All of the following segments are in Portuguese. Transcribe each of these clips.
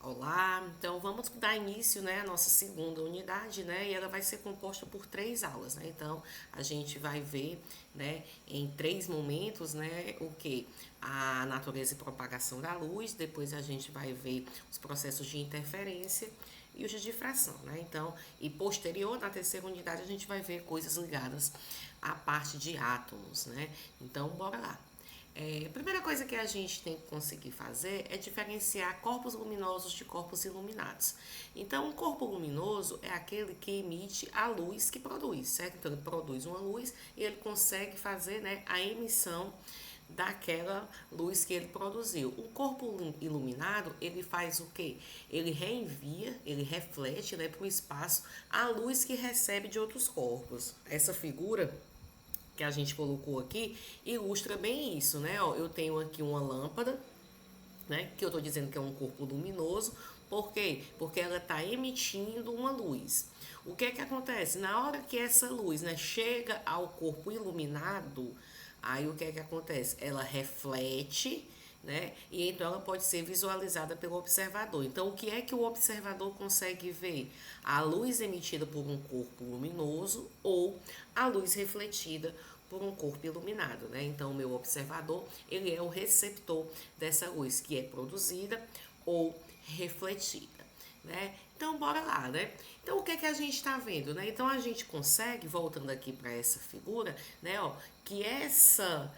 Olá, então vamos dar início, né, à nossa segunda unidade, né, e ela vai ser composta por 3 aulas, né, então a gente vai ver, né, em 3 momentos, né, o que? A natureza e propagação da luz, depois a gente vai ver os processos de interferência e os de difração, né, então, e posterior, na terceira unidade, a gente vai ver coisas ligadas à parte de átomos, né, então bora lá. A primeira coisa que a gente tem que conseguir fazer é diferenciar corpos luminosos de corpos iluminados. Então, um corpo luminoso é aquele que emite a luz que produz, certo? Então, ele produz uma luz e ele consegue fazer, né, a emissão daquela luz que ele produziu. O corpo iluminado, ele faz o quê? Ele reenvia, ele reflete, né, para o espaço a luz que recebe de outros corpos. Essa figura que a gente colocou aqui ilustra bem isso, né? Ó, eu tenho aqui uma lâmpada, né? Que eu estou dizendo que é um corpo luminoso. Por quê? Porque ela está emitindo uma luz. O que é que acontece? Na hora que essa luz, né, chega ao corpo iluminado, aí o que é que acontece? Ela reflete, né? E então ela pode ser visualizada pelo observador. Então, o que é que o observador consegue ver? A luz emitida por um corpo luminoso ou a luz refletida por um corpo iluminado, né? Então, o meu observador, ele é o receptor dessa luz que é produzida ou refletida, né? Então, bora lá, né? Então, o que é que a gente está vendo, né? Então, a gente consegue, voltando aqui para essa figura, né, ó, que essa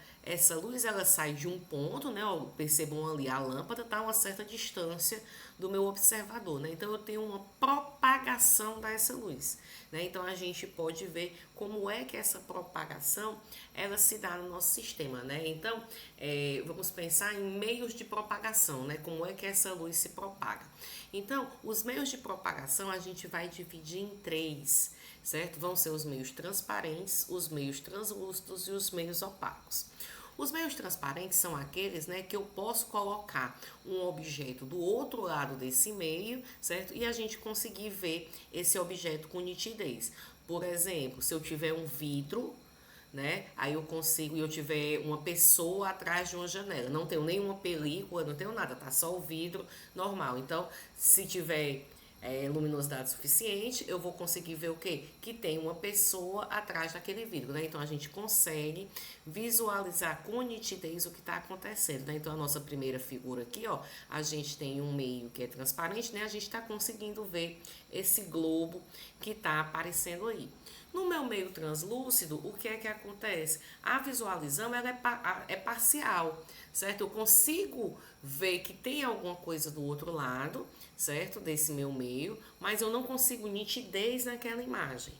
luz, ela sai de um ponto, né, ó, percebam ali, a lâmpada está a uma certa distância do meu observador, né? Então, eu tenho uma propagação dessa luz, né? Então, a gente pode ver como é que essa propagação, ela se dá no nosso sistema, né? Então, vamos pensar em meios de propagação, né? Como é que essa luz se propaga. Então, os meios de propagação a gente vai dividir em 3, certo? Vão ser os meios transparentes, os meios translúcidos e os meios opacos. Os meios transparentes são aqueles, né, que eu posso colocar um objeto do outro lado desse meio, certo? E a gente conseguir ver esse objeto com nitidez. Por exemplo, se eu tiver um vidro, né? Aí eu consigo, e eu tiver uma pessoa atrás de uma janela. Não tenho nenhuma película, não tenho nada, tá só o vidro normal. Então, se tiver luminosidade suficiente, eu vou conseguir ver o quê? Que tem uma pessoa atrás daquele vidro, né? Então, a gente consegue visualizar com nitidez o que está acontecendo, né? Então, a nossa primeira figura aqui, ó, a gente tem um meio que é transparente, né? A gente está conseguindo ver esse globo que está aparecendo aí. No meu meio translúcido, o que é que acontece? A visualização ela é parcial, certo? Eu consigo ver que tem alguma coisa do outro lado, certo? Desse meu meio, mas eu não consigo nitidez naquela imagem,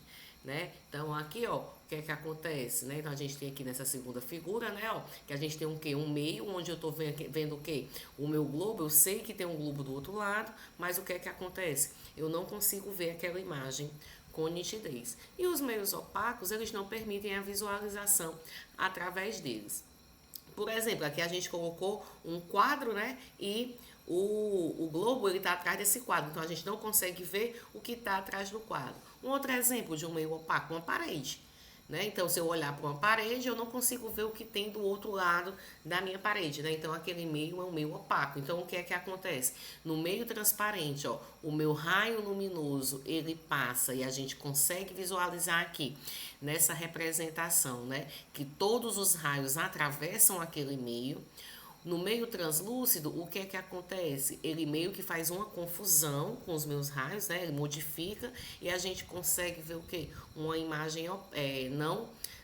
né? Então, aqui, ó, o que é que acontece, né? Então, a gente tem aqui nessa segunda figura, né, ó, que a gente tem um quê? Um meio onde eu tô vendo o quê? O meu globo, eu sei que tem um globo do outro lado, mas o que é que acontece? Eu não consigo ver aquela imagem com nitidez. E os meios opacos, eles não permitem a visualização através deles. Por exemplo, aqui a gente colocou um quadro, né? E o globo, ele está atrás desse quadro. Então, a gente não consegue ver o que está atrás do quadro. Um outro exemplo de um meio opaco, uma parede. Né? Então, se eu olhar para uma parede, eu não consigo ver o que tem do outro lado da minha parede, né? Então, aquele meio é um meio opaco. Então, o que é que acontece? No meio transparente, ó, o meu raio luminoso, ele passa e a gente consegue visualizar aqui, nessa representação, né? Que todos os raios atravessam aquele meio. No meio translúcido, o que é que acontece? Ele meio que faz uma confusão com os meus raios, né? Ele modifica e a gente consegue ver o quê? Uma imagem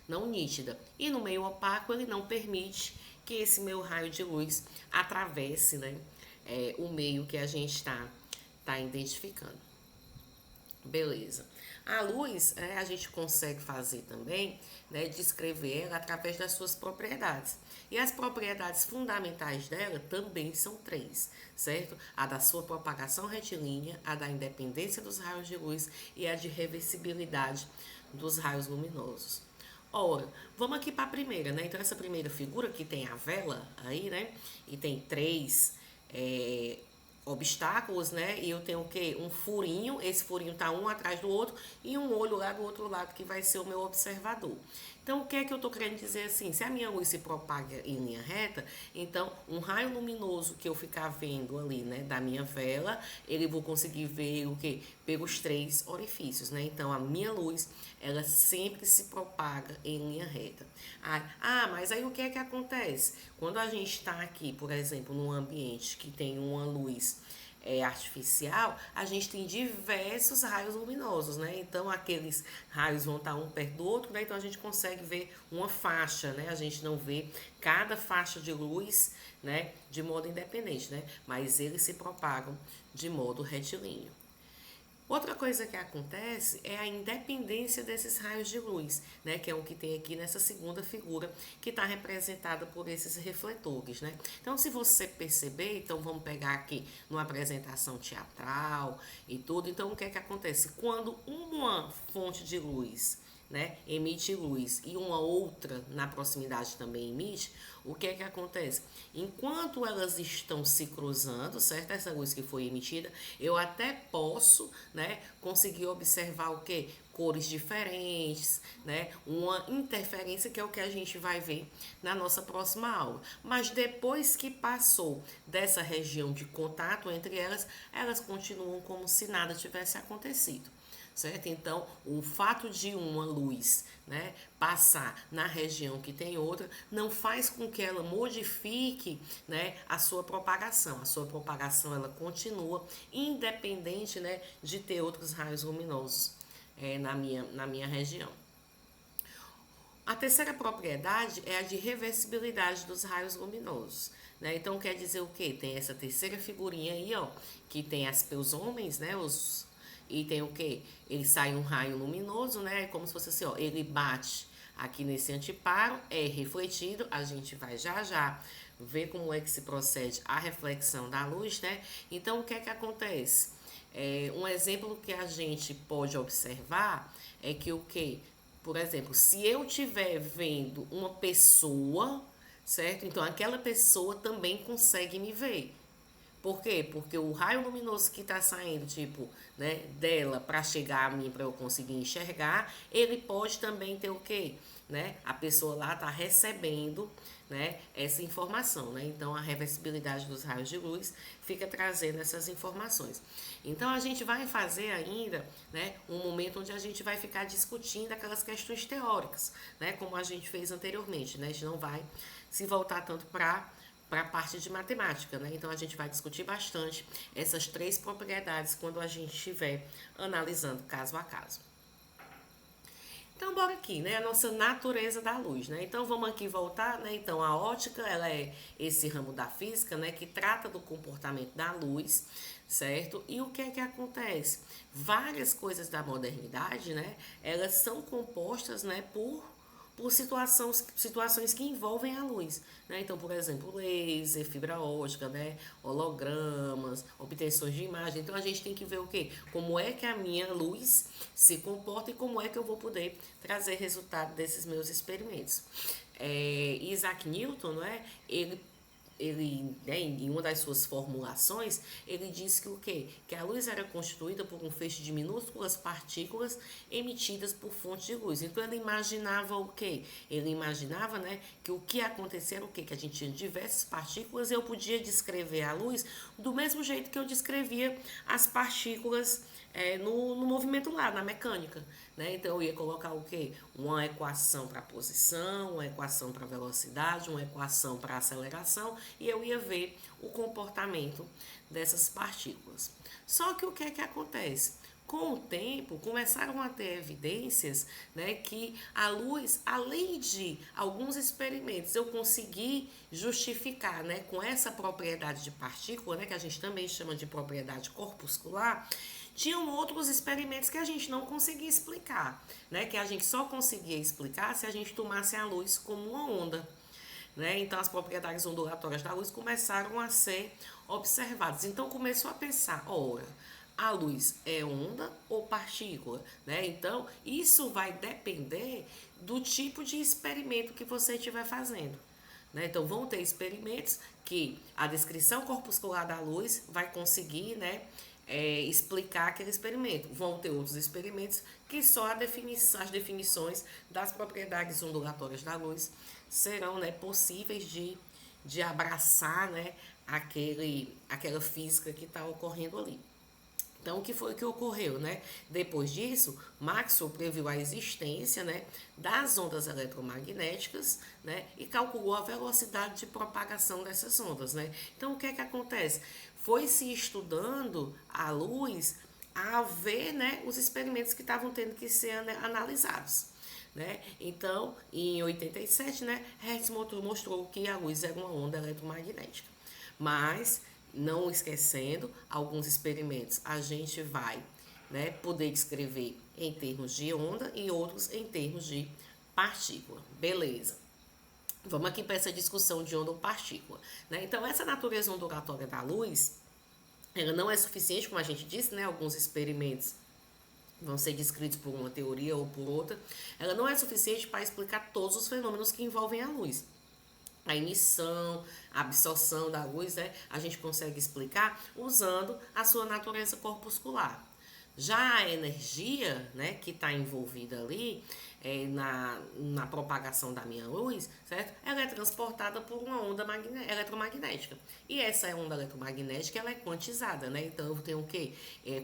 não nítida. E no meio opaco, ele não permite que esse meu raio de luz atravesse, né? O meio que a gente tá identificando. Beleza. A luz, a gente consegue fazer também, né, descrever ela através das suas propriedades. E as propriedades fundamentais dela também são 3, certo? A da sua propagação retilínea, a da independência dos raios de luz e a de reversibilidade dos raios luminosos. Ora, vamos aqui para a primeira, né? Então, essa primeira figura que tem a vela aí, né? E tem 3 obstáculos, né? E eu tenho o quê? Um furinho, esse furinho tá um atrás do outro e um olho lá do outro lado que vai ser o meu observador. Então, o que é que eu estou querendo dizer assim? Se a minha luz se propaga em linha reta, então um raio luminoso que eu ficar vendo ali, né, da minha vela, ele vou conseguir ver o quê? Pelos três orifícios, né? Então, a minha luz, ela sempre se propaga em linha reta. Mas aí o que é que acontece? Quando a gente está aqui, por exemplo, num ambiente que tem uma luz artificial, a gente tem diversos raios luminosos, né? Então, aqueles raios vão estar um perto do outro, né? Então, a gente consegue ver uma faixa, né? A gente não vê cada faixa de luz, né? De modo independente, né? Mas eles se propagam de modo retilíneo. Outra coisa que acontece é a independência desses raios de luz, né, que é o que tem aqui nessa segunda figura, que está representada por esses refletores, né. Então, se você perceber, então vamos pegar aqui numa apresentação teatral e tudo, então o que é que acontece? Quando uma fonte de luz, né, emite luz e uma outra na proximidade também emite, o que é que acontece? Enquanto elas estão se cruzando, certo? Essa luz que foi emitida, eu até posso, né, conseguir observar o quê? Cores diferentes, né? Uma interferência que é o que a gente vai ver na nossa próxima aula. Mas depois que passou dessa região de contato entre elas, elas continuam como se nada tivesse acontecido. Certo? Então, o fato de uma luz, né, passar na região que tem outra não faz com que ela modifique, né, a sua propagação. A sua propagação ela continua independente, né, de ter outros raios luminosos na minha região. A terceira propriedade é a de reversibilidade dos raios luminosos. Né? Então, quer dizer o quê? Tem essa terceira figurinha aí, ó, que tem os homens, né, e tem o quê? Ele sai um raio luminoso, né? Como se fosse assim, ó. Ele bate aqui nesse anteparo, é refletido. A gente vai já ver como é que se procede a reflexão da luz, né? Então, o que é que acontece? Um exemplo que a gente pode observar é que o quê? Por exemplo, se eu estiver vendo uma pessoa, certo? Então, aquela pessoa também consegue me ver. Por quê? Porque o raio luminoso que está saindo, tipo, né, dela para chegar a mim, para eu conseguir enxergar, ele pode também ter o quê? Né? A pessoa lá está recebendo, né, essa informação, né? Então, a reversibilidade dos raios de luz fica trazendo essas informações. Então, a gente vai fazer ainda, né, um momento onde a gente vai ficar discutindo aquelas questões teóricas, né, como a gente fez anteriormente, né? A gente não vai se voltar tanto para a parte de matemática, né? Então a gente vai discutir bastante essas três propriedades quando a gente estiver analisando caso a caso. Então bora aqui, né? A nossa natureza da luz, né? Então vamos aqui voltar, né? Então a ótica, ela é esse ramo da física, né, que trata do comportamento da luz, certo? E o que é que acontece? Várias coisas da modernidade, né, elas são compostas, né, por situações que envolvem a luz. Né? Então, por exemplo, laser, fibra ótica, né? Hologramas, obtenções de imagem. Então, a gente tem que ver o quê? Como é que a minha luz se comporta e como é que eu vou poder trazer resultado desses meus experimentos. Isaac Newton, não é? Ele, né, em uma das suas formulações, ele disse que o quê? Que a luz era constituída por um feixe de minúsculas partículas emitidas por fontes de luz. Então ele imaginava o quê? Ele imaginava, né, que o que acontecia era o quê? Que a gente tinha diversas partículas e eu podia descrever a luz do mesmo jeito que eu descrevia as partículas no movimento lá, na mecânica. Né? Então eu ia colocar o quê? Uma equação para posição, uma equação para velocidade, uma equação para aceleração e eu ia ver o comportamento dessas partículas. Só que o que é que acontece? Com o tempo, começaram a ter evidências, né, que a luz, além de alguns experimentos, eu consegui justificar, né, com essa propriedade de partícula, né, que a gente também chama de propriedade corpuscular, tinham outros experimentos que a gente não conseguia explicar, né, que a gente só conseguia explicar se a gente tomasse a luz como uma onda. Né? Então, as propriedades ondulatórias da luz começaram a ser observadas. Então, começou a pensar, ora, a luz é onda ou partícula? Né? Então, isso vai depender do tipo de experimento que você estiver fazendo. Né? Então, vão ter experimentos que a descrição corpuscular da luz vai conseguir, né, explicar aquele experimento. Vão ter outros experimentos que só as definições das propriedades ondulatórias da luz serão, né, possíveis de abraçar, né, aquela física que está ocorrendo ali. Então, o que foi que ocorreu, né? Depois disso, Maxwell previu a existência, né, das ondas eletromagnéticas, né, e calculou a velocidade de propagação dessas ondas, né? Então, o que é que acontece? Foi se estudando a luz a ver, né, os experimentos que estavam tendo que ser analisados. Né? Então, em 87, né, Hertz mostrou que a luz era uma onda eletromagnética. Mas, não esquecendo, alguns experimentos a gente vai, né, poder descrever em termos de onda e outros em termos de partícula. Beleza. Vamos aqui para essa discussão de onda ou partícula. Né? Então, essa natureza ondulatória da luz, ela não é suficiente, como a gente disse, né? Alguns experimentos vão ser descritos por uma teoria ou por outra. Ela não é suficiente para explicar todos os fenômenos que envolvem a luz. A emissão, a absorção da luz, né, a gente consegue explicar usando a sua natureza corpuscular. Já a energia, né, que está envolvida ali na propagação da minha luz, certo? Ela é transportada por uma onda eletromagnética. E essa onda eletromagnética, ela é quantizada, né? Então, eu tenho o quê?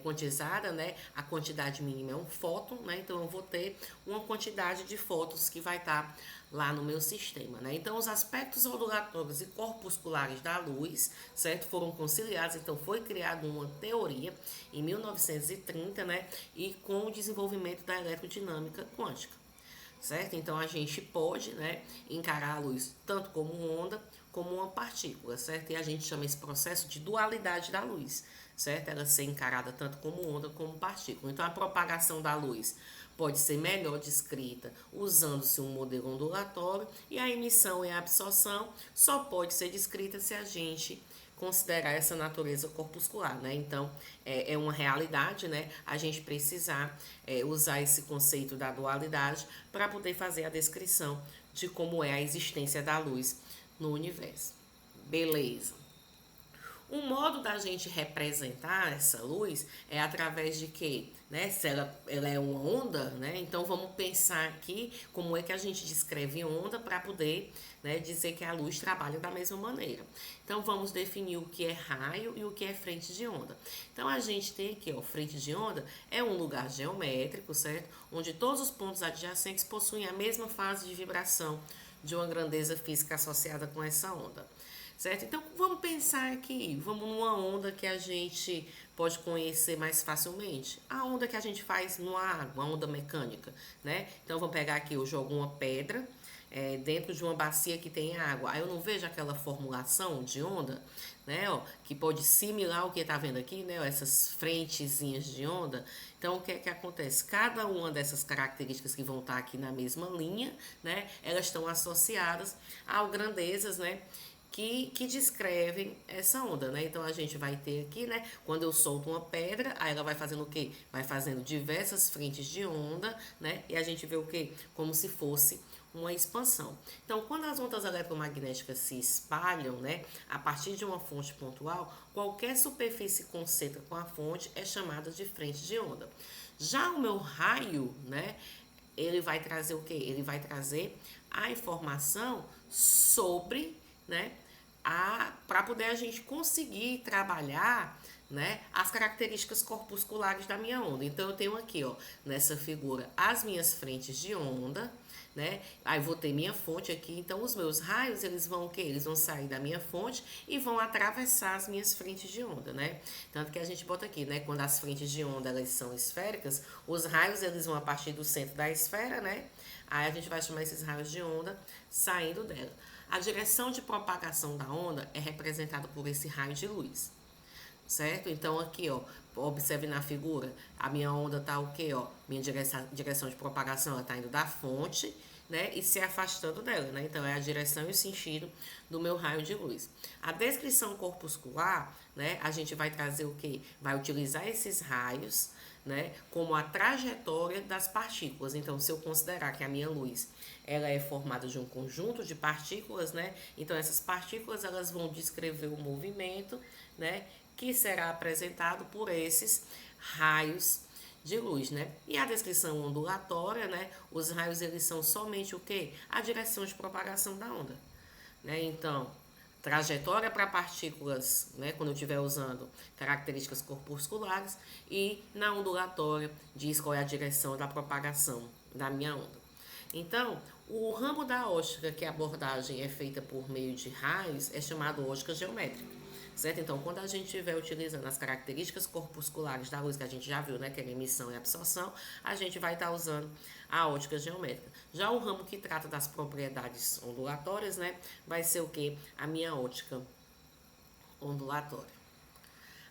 Quantizada, né? A quantidade mínima é um fóton, né? Então, eu vou ter uma quantidade de fótons que vai estar lá no meu sistema, né? Então, os aspectos ondulatórios e corpusculares da luz, certo? Foram conciliados, então foi criada uma teoria em 1930, né? E com o desenvolvimento da eletrodinâmica quântica, certo? Então, a gente pode, né, encarar a luz tanto como onda, como uma partícula, certo? E a gente chama esse processo de dualidade da luz, certo? Ela ser encarada tanto como onda como partícula. Então, a propagação da luz pode ser melhor descrita usando-se um modelo ondulatório e a emissão e a absorção só pode ser descrita se a gente considerar essa natureza corpuscular, né? Então, é uma realidade, né? A gente precisar usar esse conceito da dualidade para poder fazer a descrição de como é a existência da luz no universo. Beleza. Um modo da gente representar essa luz é através de quê? Né? Se ela é uma onda, né? Então vamos pensar aqui como é que a gente descreve onda para poder, né, dizer que a luz trabalha da mesma maneira. Então vamos definir o que é raio e o que é frente de onda. Então a gente tem aqui, ó, frente de onda é um lugar geométrico, certo? Onde todos os pontos adjacentes possuem a mesma fase de vibração de uma grandeza física associada com essa onda. Certo? Então, vamos pensar aqui, vamos numa onda que a gente pode conhecer mais facilmente. A onda que a gente faz no água, a onda mecânica, né? Então, vamos pegar aqui, eu jogo uma pedra dentro de uma bacia que tem água. Aí eu não vejo aquela formulação de onda, né? Ó, que pode similar o que tá vendo aqui, né? Ó, essas frentezinhas de onda. Então, o que é que acontece? Cada uma dessas características que vão estar aqui na mesma linha, né? Elas estão associadas a grandezas, né? Que descrevem essa onda, né? Então, a gente vai ter aqui, né? Quando eu solto uma pedra, aí ela vai fazendo o quê? Vai fazendo diversas frentes de onda, né? E a gente vê o quê? Como se fosse uma expansão. Então, quando as ondas eletromagnéticas se espalham, né? A partir de uma fonte pontual, qualquer superfície concentra com a fonte é chamada de frente de onda. Já o meu raio, né? Ele vai trazer o quê? Ele vai trazer a informação sobre, né, para poder a gente conseguir trabalhar, né, as características corpusculares da minha onda. Então, eu tenho aqui, ó, nessa figura, as minhas frentes de onda, né? Aí vou ter minha fonte aqui, então os meus raios, eles vão o quê? Eles vão sair da minha fonte e vão atravessar as minhas frentes de onda, né? Tanto que a gente bota aqui, né? Quando as frentes de onda, elas são esféricas, os raios, eles vão a partir do centro da esfera, né? Aí a gente vai chamar esses raios de onda saindo dela. A direção de propagação da onda é representada por esse raio de luz, certo? Então, aqui, ó, observe na figura, a minha onda tá o quê, ó? Minha direção de propagação, ela tá indo da fonte, né? E se afastando dela, né? Então, é a direção e o sentido do meu raio de luz. A descrição corpuscular, né? A gente vai trazer o quê? Vai utilizar esses raios, né, como a trajetória das partículas. Então, se eu considerar que a minha luz ela é formada de um conjunto de partículas, né, então essas partículas elas vão descrever o movimento, né, que será apresentado por esses raios de luz, né? E a descrição ondulatória, né? Os raios, eles são somente o quê? A direção de propagação da onda, né? Então, trajetória para partículas, né? Quando eu estiver usando características corpusculares, e na ondulatória diz qual é a direção da propagação da minha onda. Então, o ramo da ótica, que a abordagem é feita por meio de raios, é chamado ótica geométrica. Certo? Então, quando a gente estiver utilizando as características corpusculares da luz, que a gente já viu, né, que é emissão e absorção, a gente vai estar usando a ótica geométrica. Já o ramo que trata das propriedades ondulatórias, né, vai ser o que? A minha ótica ondulatória.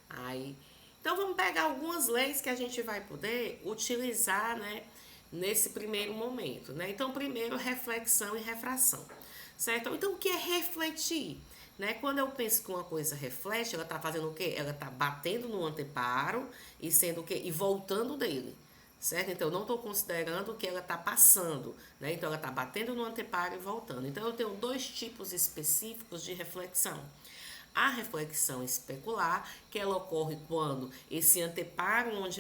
Aí, então, vamos pegar algumas leis que a gente vai poder utilizar, né, nesse primeiro momento, né? Então, primeiro, reflexão e refração, certo? Então, o que é refletir? Né? Quando eu penso que uma coisa reflete, ela está fazendo o quê? Ela está batendo no anteparo e sendo o quê? E voltando dele, certo? Então, eu não estou considerando que ela está passando, né? Então, ela está batendo no anteparo e voltando. Então, eu tenho dois tipos específicos de reflexão. A reflexão especular, que ela ocorre quando esse anteparo onde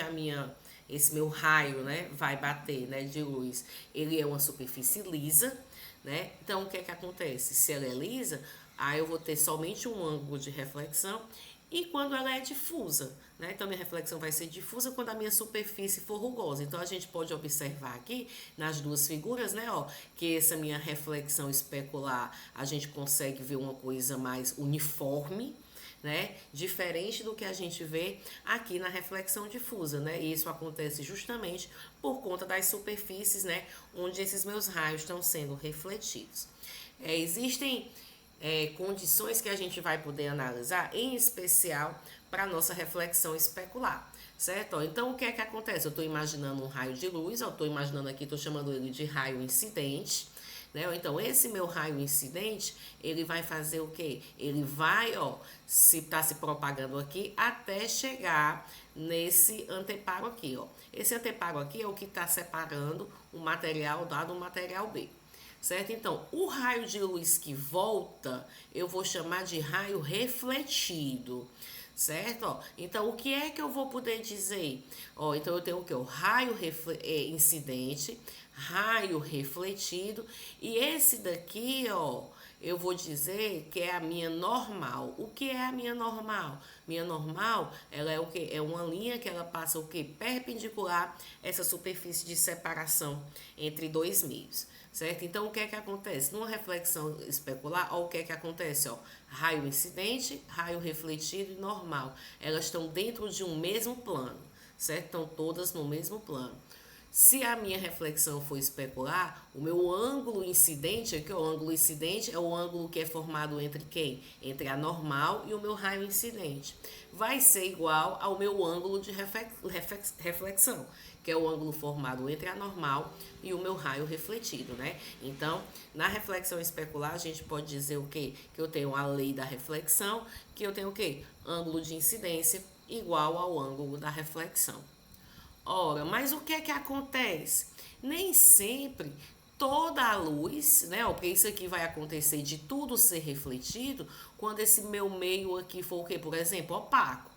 esse meu raio, né, vai bater, né, de luz, ele é uma superfície lisa, né? Então, o que é que acontece? Se ela é lisa, aí eu vou ter somente um ângulo de reflexão, e quando ela é difusa, né? Então, minha reflexão vai ser difusa quando a minha superfície for rugosa. Então, a gente pode observar aqui nas duas figuras, né, ó, que essa minha reflexão especular, a gente consegue ver uma coisa mais uniforme, né? Diferente do que a gente vê aqui na reflexão difusa, né? E isso acontece justamente por conta das superfícies, né, onde esses meus raios estão sendo refletidos. Existem condições que a gente vai poder analisar, em especial para a nossa reflexão especular, certo? Então, o que é que acontece? Eu estou imaginando um raio de luz, eu estou imaginando aqui, estou chamando ele de raio incidente, né? Então, esse meu raio incidente, ele vai fazer o quê? Ele vai, ó, tá se propagando aqui até chegar nesse anteparo aqui, ó. Esse anteparo aqui é o que está separando o material A do material B. Certo? Então, o raio de luz que volta, eu vou chamar de raio refletido, certo? Ó, então, o que é que eu vou poder dizer? Ó, então, eu tenho o que? O raio incidente, raio refletido, e esse daqui, ó, eu vou dizer que é a minha normal. O que é a minha normal? Minha normal, ela é o quê? É uma linha que ela passa o quê? Perpendicular essa superfície de separação entre dois meios. Certo? Então, o que é que acontece? Numa reflexão especular, ó, o que é que acontece? Ó, raio incidente, raio refletido e normal. Elas estão dentro de um mesmo plano, certo? Estão todas no mesmo plano. Se a minha reflexão for especular, o meu ângulo incidente, aqui, o ângulo incidente é o ângulo que é formado entre quem? Entre a normal e o meu raio incidente. Vai ser igual ao meu ângulo de reflexão, que é o ângulo formado entre a normal e o meu raio refletido, né? Então, na reflexão especular, a gente pode dizer o quê? Que eu tenho a lei da reflexão, que eu tenho o quê? Ângulo de incidência igual ao ângulo da reflexão. Ora, mas o que é que acontece? Nem sempre toda a luz, né? Porque isso aqui vai acontecer de tudo ser refletido quando esse meu meio aqui for o quê? Por exemplo, opaco,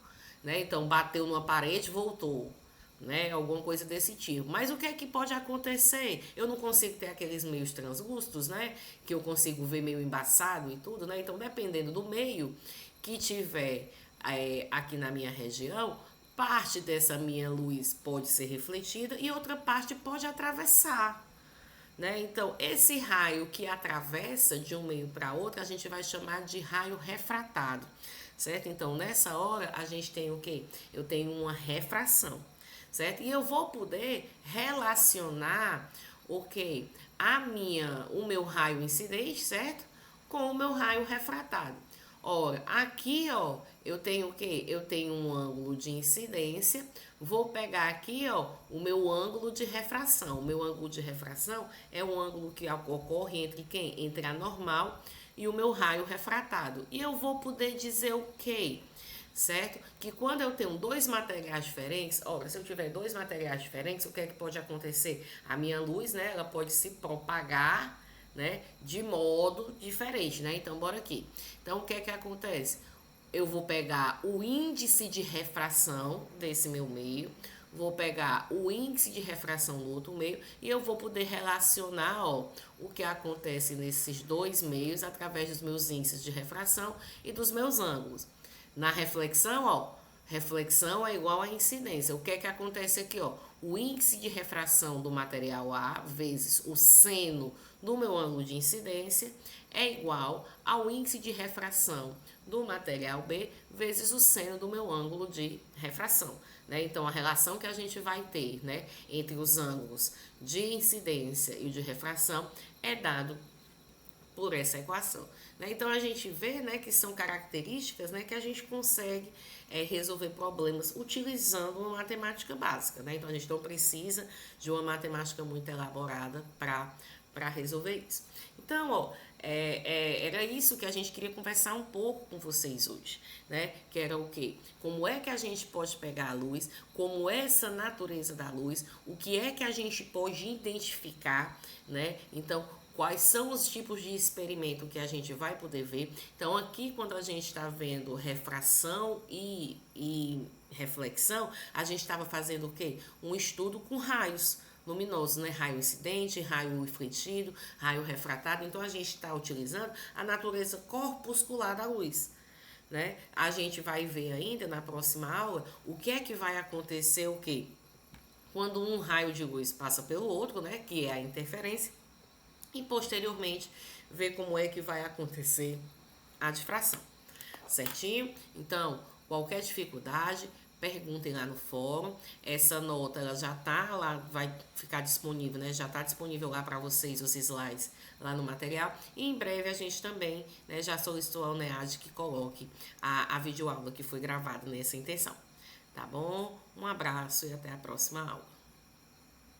né? Então, bateu numa parede, voltou, né? Alguma coisa desse tipo. Mas o que é que pode acontecer? Eu não consigo ter aqueles meios translúcidos, né? Que eu consigo ver meio embaçado e tudo, né? Então, dependendo do meio que tiver aqui na minha região, parte dessa minha luz pode ser refletida e outra parte pode atravessar, né? Então, esse raio que atravessa de um meio para outro, a gente vai chamar de raio refratado, certo? Então, nessa hora, a gente tem o quê? Eu tenho uma refração, certo? E eu vou poder relacionar o quê? O meu raio incidente, certo? Com o meu raio refratado. Ora, aqui, ó, eu tenho o quê? Eu tenho um ângulo de incidência. Vou pegar aqui, ó, o meu ângulo de refração. O meu ângulo de refração é um ângulo que ocorre entre quem? Entre a normal e o meu raio refratado. E eu vou poder dizer o quê? Certo? Que quando eu tenho dois materiais diferentes, ora, se eu tiver dois materiais diferentes, o que é que pode acontecer? A minha luz, né, ela pode se propagar, né, de modo diferente, né? Então, bora aqui. Então, o que é que acontece? eu vou pegar o índice de refração desse meu meio, vou pegar o índice de refração do outro meio e eu vou poder relacionar, ó, o que acontece nesses dois meios através dos meus índices de refração e dos meus ângulos. Na reflexão, ó, reflexão é igual a incidência. O que é que acontece aqui, ó? O índice de refração do material A vezes o seno do meu ângulo de incidência é igual ao índice de refração do material B vezes o seno do meu ângulo de refração. Né? Então, a relação que a gente vai ter, né, entre os ângulos de incidência e o de refração é dado por essa equação. Né? Então, a gente vê, né, que são características, né, que a gente consegue resolver problemas utilizando uma matemática básica. Né? Então, a gente não precisa de uma matemática muito elaborada para resolver isso. Então, ó, era isso que a gente queria conversar um pouco com vocês hoje, né? Que era o quê? Como é que a gente pode pegar a luz, como é essa natureza da luz, o que é que a gente pode identificar, né? Então, quais são os tipos de experimento que a gente vai poder ver. Então, aqui, quando a gente está vendo refração e reflexão, a gente estava fazendo o quê? Um estudo com raios luminosos, né? Raio incidente, raio refletido, raio refratado. Então, a gente está utilizando a natureza corpuscular da luz. Né? A gente vai ver ainda na próxima aula o que é que vai acontecer, o quê? Quando um raio de luz passa pelo outro, né? Que é a interferência. E posteriormente ver como é que vai acontecer a difração, certinho? Então, qualquer dificuldade, perguntem lá no fórum. Essa nota ela já tá lá, vai ficar disponível, né? Já tá disponível lá para vocês os slides lá no material. E em breve a gente também, né, já solicitou ao NEAD que coloque a videoaula que foi gravada nessa intenção. Tá bom? Um abraço e até a próxima aula.